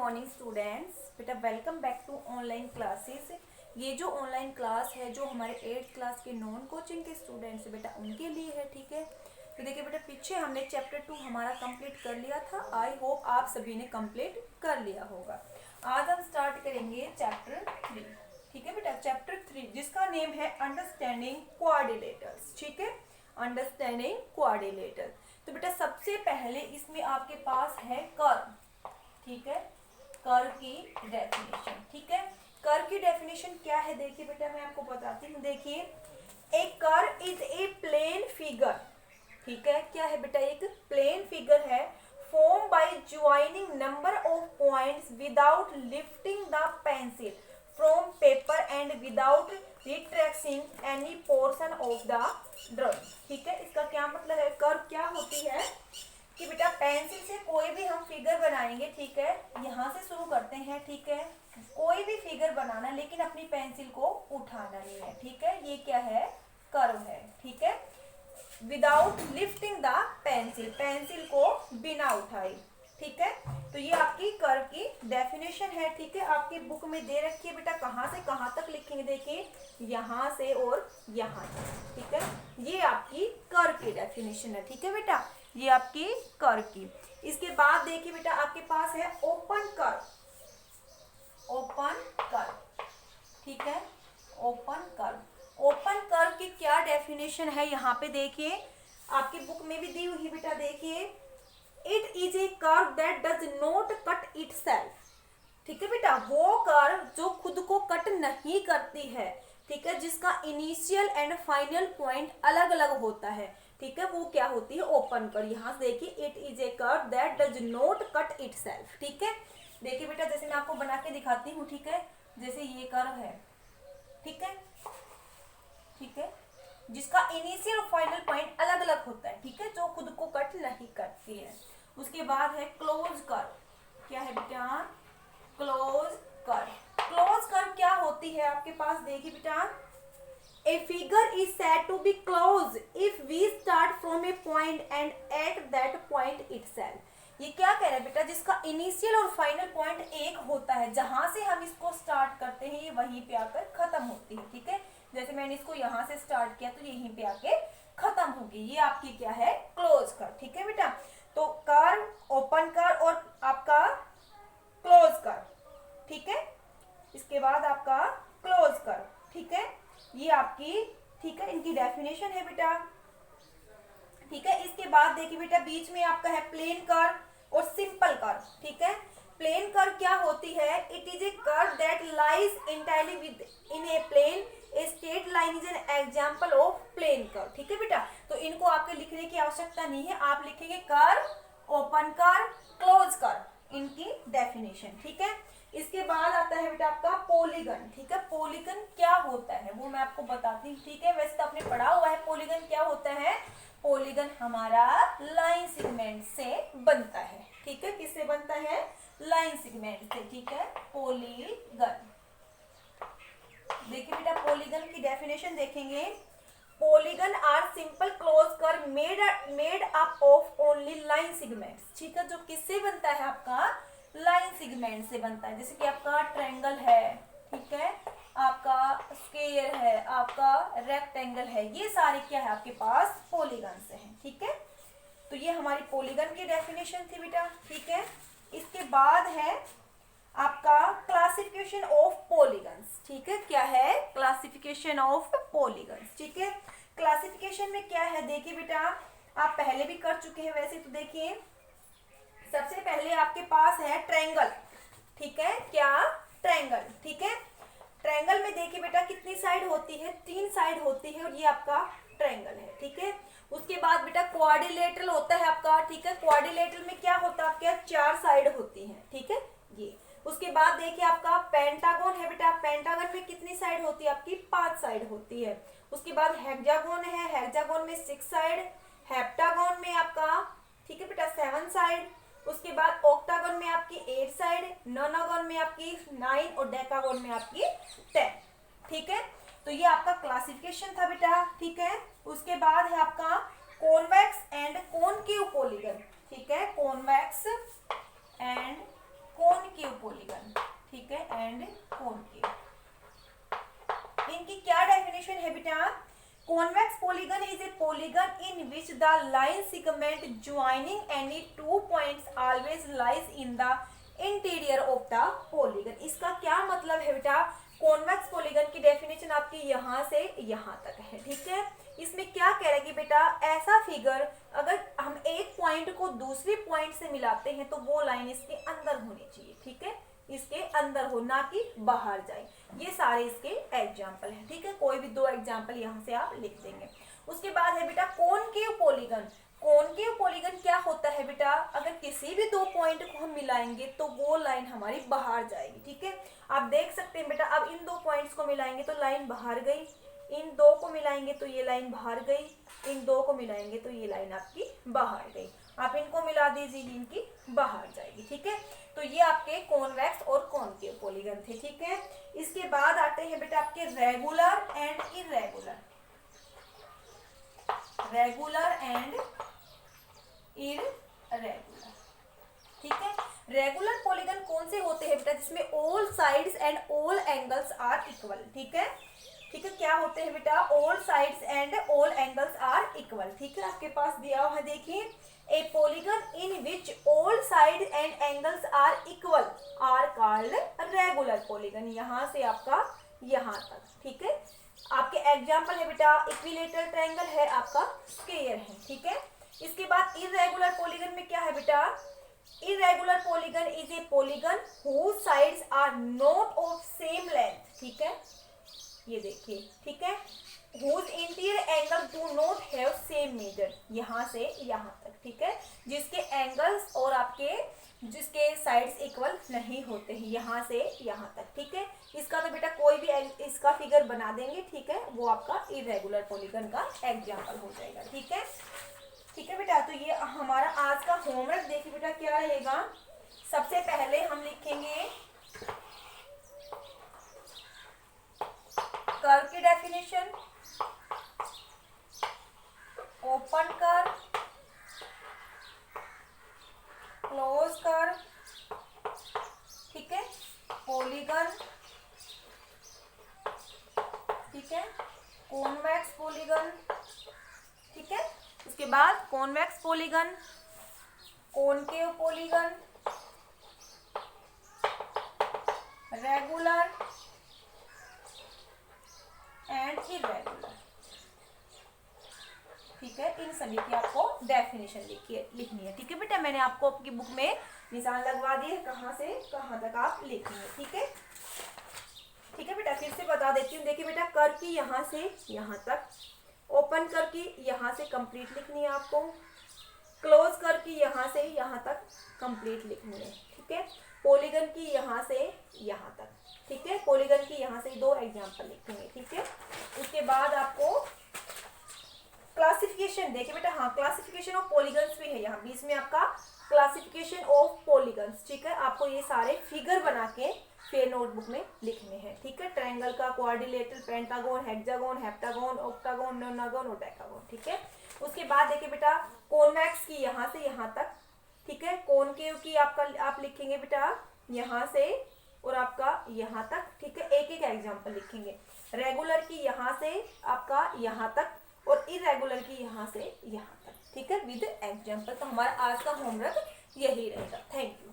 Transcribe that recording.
Morning students. बेटा welcome back to online classes. ये जो ऑनलाइन क्लास है जो हमारे 8th क्लास के नॉन कोचिंग के स्टूडेंट्स बेटा उनके लिए है, ठीक है। तो देखिए बेटा पीछे हमने चैप्टर 2 हमारा कंप्लीट कर लिया था। आई होप आप सभी ने कंप्लीट कर लिया होगा। आज हम स्टार्ट करेंगे चैप्टर 3, ठीक है बेटा। चैप्टर 3 जिसका नेम है अंडरस्टैंडिंग कोऑर्डिनेटर्स, ठीक है, अंडरस्टैंडिंग कोऑर्डिनेटर। तो बेटा सबसे पहले इसमें आपके पास है कर्व, ठीक है, कर्व की डेफिनेशन, ठीक है। कर्व की डेफिनेशन क्या है देखिए बेटा मैं आपको बताती हूँ। देखिए a curve is a plane figure, ठीक है। क्या है बेटा, एक प्लेन फिगर है form by joining number of points without lifting the pencil from paper and without retracing any portion of the drawing, ठीक है। इसका क्या मतलब है, कर्व क्या होती है कि बेटा पेंसिल से कोई भी हम फिगर बनाएंगे, ठीक है, यहाँ से शुरू करते हैं, ठीक है, कोई भी फिगर बनाना लेकिन अपनी पेंसिल को उठाना नहीं है, ठीक है। ये क्या है, कर्व है, ठीक है। Without lifting the pencil, pencil को बिना उठाए, ठीक है। तो ये आपकी कर्व की डेफिनेशन है, ठीक है। आपकी बुक में दे रखी है बेटा, कहाँ से कहाँ तक लिखेंगे, देखिए यहाँ से और यहाँ तक, ठीक है। ये आपकी कर्व की डेफिनेशन है, ठीक है बेटा, ये आपकी कर्व की। इसके बाद देखिए बेटा आपके पास है ओपन कर्व, ओपन कर्व, ठीक है, ओपन कर्व। ओपन कर्व की क्या डेफिनेशन है यहाँ पे देखिए, आपकी बुक में भी दी हुई बेटा, देखिए it is a curve that does not cut itself, ठीक है बेटा। वो कर्व जो खुद को कट नहीं करती है, ठीक है, जिसका इनिशियल एंड फाइनल पॉइंट अलग अलग होता है, ठीक है, वो क्या होती है, ओपन कर्व। यहाँ से देखिए it is a curve that does not cut itself, ठीक है। देखिए बेटा जैसे मैं आपको बना के दिखाती हूँ, ठीक है, जैसे ये कर्व है, ठीक है, ठीक है, जिसका इनिशियल और फाइनल पॉइंट अलग अलग होता है, ठीक है, जो खुद को कट नहीं करती है। उसके बाद है क्लोज कर्व, क्या है बेटा, क्लोज कर्व। क्लोज कर्व क्या होती है आपके पास, देखिए बेटा a figure is said to be close if we start from a point and at that point itself. ये क्या कह रहा है बेटा, जिसका इनिशियल और फाइनल पॉइंट एक होता है, जहां से हम इसको स्टार्ट करते हैं ये वहीं पे आकर खत्म होती है, ठीक है। जैसे मैंने इसको यहाँ से स्टार्ट किया तो यहीं पे आके खत्म होगी, ये आपकी क्या है, क्लोज कर्व, ठीक है बेटा। तो कर्व, ओपन कर्व और आपका क्लोज कर्व, ठीक है। इसके बाद आपका क्लोज कर्व, ठीक है, ये आपकी, ठीक है, इनकी डेफिनेशन है बेटा, ठीक है। इसके बाद देखिए बेटा बीच में आपका है प्लेन कर्व और सिंपल कर्व, ठीक है। प्लेन कर्व क्या होती है, it is a curve that lies entirely within a plane, a straight line is an example of plane curve, ठीक है बेटा। तो इनको आपके लिखने की आवश्यकता नहीं है, आप लिखेंगे curve, open curve, close curve, इनकी डेफिनेशन, ठीक है। इसके बाद आता है बेटा आपका पॉलीगन, ठीक है। पॉलीगन क्या होता है वो मैं आपको बताती हूँ, ठीक है। वैसे तो आपने पढ़ा हुआ है पॉलीगन क्या होता है। पॉलीगन हमारा लाइन सेगमेंट से बनता है, ठीक है, किससे बनता है, लाइन सेगमेंट से, ठीक है, पॉलीगन। देखिए बेटा पॉलीगन की डेफिनेशन देखेंगे, polygon are simple close curve made up of only line segments, ठीक है। जो किससे बनता है, आपका लाइन सेगमेंट से बनता है। जैसे कि आपका ट्रायंगल है, ठीक है, आपका स्क्वायर है, आपका रेक्टेंगल है, ये सारे क्या है आपके पास पॉलीगन से हैं, ठीक है। तो ये हमारी पॉलीगन की डेफिनेशन थी बेटा, ठीक है। इसके बाद है आपका क्लासिफिकेशन ऑफ पॉलीगन्स, ठीक है, क्या है, क्लासिफिकेशन ऑफ पॉलीगन्स, ठीक है। क्लासिफिकेशन में क्या है देखिए बेटा, आप पहले भी कर चुके हैं वैसे, तो देखिए सबसे पहले आपके पास है ट्रायंगल, ठीक है, क्या, ट्रायंगल, ठीक है। ट्रायंगल में देखिए बेटा कितनी साइड होती है, 3 साइड होती है और ये आपका ट्रायंगल है, ठीक है। उसके बाद बेटा क्वाड्रिलेटरल होता है आपका, ठीक है। क्वाड्रिलेटरल में क्या होता है आपके 4 साइड होती है, ठीक है, ये। उसके बाद देखिए आपका पेंटागन है बेटा, पेंटागन में कितनी साइड होती है आपकी, 5 साइड होती है। उसके बाद हेक्सागोन है, हेक्सागोन में 6 साइड, हेप्टागोन में आपका, ठीक है बेटा, 7 साइड। उसके बाद ऑक्टागन में आपकी 8 साइड, नोनागन में आपकी 9 और डेकागन में आपकी 10, ठीक है। तो ये आपका क्लासिफिकेशन था बेटा, ठीक है। उसके बाद है आपका कॉन्वेक्स एंड कॉनकेव पॉलीगन, ठीक है, कॉन्वेक्स एंड कॉनकेव पॉलीगन, ठीक है, एंड कॉनकेव। इनकी क्या डेफिनेशन है बेटा? Convex polygon is a polygon in which the line segment joining any two points always lies in the interior of the polygon. इसका क्या मतलब है बेटा? कॉन्वेक्स पॉलीगन की डेफिनेशन आपकी यहाँ से यहाँ तक है, ठीक है। इसमें क्या कह रहा है कि बेटा ऐसा फिगर अगर हम एक पॉइंट को दूसरे पॉइंट से मिलाते हैं तो वो लाइन इसके अंदर होनी चाहिए, ठीक है, इसके अंदर हो, ना कि बाहर जाए। ये सारे इसके एग्जाम्पल हैं, ठीक है। कोई भी दो एग्जाम्पल यहाँ से आप लिख देंगे। उसके बाद है बेटा कॉनकेव पॉलीगन। कॉनकेव पॉलीगन क्या होता है बेटा? अगर किसी भी दो पॉइंट को हम मिलाएंगे तो वो लाइन हमारी बाहर जाएगी, ठीक है। आप देख सकते हैं बेटा, अब इन दो पॉइंट्स को मिलाएंगे तो लाइन बाहर गई, इन दो को मिलाएंगे तो ये लाइन बाहर गई, इन दो को मिलाएंगे तो ये लाइन आपकी बाहर गई। आप इनको मिला दीजिए, इनकी बाहर जाएगी, ठीक है। तो ये आपके कॉन्वेक्स और कॉनकेव पॉलीगन थे, ठीक है। इसके बाद आते हैं बेटा आपके regular and irregular. Regular and irregular, ठीक है। रेगुलर पॉलीगन कौन से होते हैं बेटा? जिसमें all sides and all angles are equal, ठीक है, ठीक है। क्या होते हैं बेटा? All sides and all angles are equal, ठीक है। आपके पास दिया हुआ है, देखिए, a polygon in which all side and angles are equal are called regular polygon. यहाँ से आपका यहाँ तक, ठीक है। आपके एग्जाम्पल है बेटा इक्विलेटरल ट्रायंगल है, आपका स्क्वायर है, ठीक है। इसके बाद इरेगुलर पॉलीगन में क्या है बेटा? Irregular polygon is a polygon whose sides are not of same length, ठीक है, ये देखिए, ठीक है, whose interior angle do not have same measure, यहाँ से यहाँ तक, ठीक है, जिसके एंगल्स और आपके जिसके साइड्स इक्वल नहीं होते हैं, यहाँ से यहाँ तक, ठीक है। इसका तो बेटा कोई भी इसका फिगर बना देंगे, ठीक है, वो आपका इरेगुलर पॉलीगन का एग्जाम्पल हो जाएगा, ठीक है, ठीक है बेटा। तो ये हमारा आज का होमवर्क देखिए बेटा क्या रहेगा। सबसे पहले हम लिखेंगे कर्व की definition, open curve, close curve, ठीक है, पॉलीगन, ठीक है, कॉन्वेक्स पॉलीगन, ठीक है। उसके बाद convex polygon, concave polygon, regular and irregular, ठीक है। इन सभी की आपको डेफिनेशन लिखनी है, ठीक है बेटा। मैंने आपको आपकी बुक में निशान लगवा दिए कहाँ से कहाँ तक आप लिखेंगे, ठीक है, ठीक है बेटा। फिर से बता देती हूँ, देखिए बेटा कर्व की यहाँ से यहाँ तक, ओपन कर्व की यहाँ से कंप्लीट लिखनी है आपको, क्लोज कर्व की यहाँ से यहाँ तक कंप्लीट लिखनी है, ठीक है, पॉलीगन की यहाँ से यहाँ तक, ठीक है, पॉलीगन की यहाँ से दो एग्जांपल लिखेंगे, ठीक है। उसके बाद आपको क्लासिफिकेशन देखिए बेटा, हाँ, क्लासिफिकेशन ऑफ पॉलीगन्स भी है यहाँ बीच में आपका, क्लासिफिकेशन ऑफ पॉलीगन्स, ठीक है। आपको ये सारे फिगर बना के फिर नोटबुक में लिखने हैं, ठीक है। ट्रायंगल का, quadrilateral, pentagon, hexagon, heptagon, octagon, nonagon और डेकागोन, ठीक है। उसके बाद देखिए बेटा कॉन्वेक्स की यहाँ से यहाँ तक, ठीक है, कॉनकेव की आपका आप लिखेंगे बेटा यहाँ से और आपका यहाँ तक, ठीक है, एक एक एग्जांपल लिखेंगे। रेगुलर की यहाँ से आपका यहाँ तक और इरेगुलर की यहाँ से यहाँ तक, ठीक है, विद एग्जांपल। तो हमारा आज का होमवर्क यही रहेगा। Thank you.